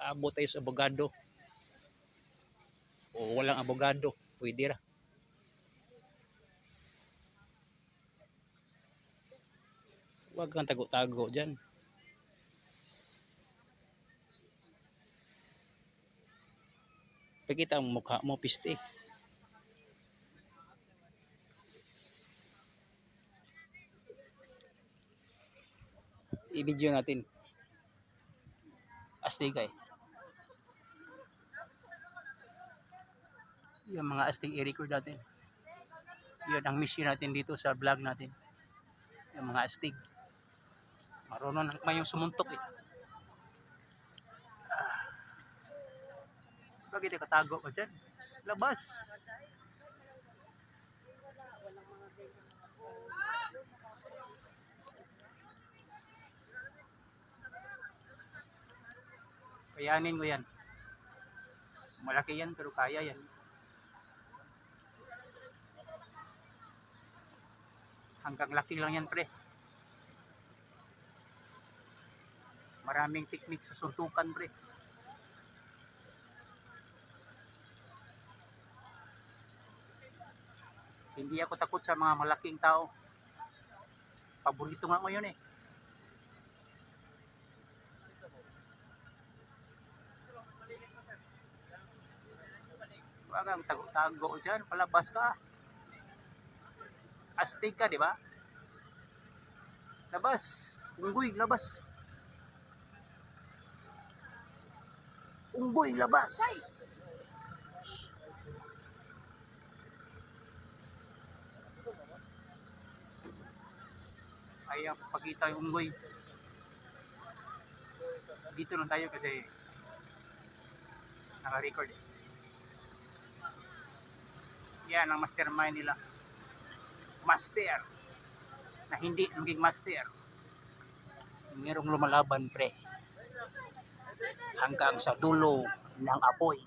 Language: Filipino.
Abot tayo sa abogado. O walang abogado, pwede ra. Huwag kang tago-tago dyan. Pakita ang mukha mo, piste. I-video natin. Astigay. Yung mga astig i-record natin. Yun ang mission natin dito sa vlog natin. Yung mga astig. Marunong naman yung sumuntok eh. Bakit katago ka dyan? Labas! Kayanin ko yan. Malaki yan pero kaya yan. Hanggang laki lang yan pre. Maraming teknik sa suntukan pre. Hindi ako takot sa mga malaking tao. Paborito nga ko yun eh. Huwag kang tago-tago dyan, palabas ka. Astig ka, di ba? Labas! Unggoy, labas! Unggoy, labas! Ayaw pagkita yung unggoy. Dito lang tayo kasi naka-record eh. Yan ang mastermind nila. Master na hindi naging master. Merong lumalaban pre hanggang sa dulo ng apoy.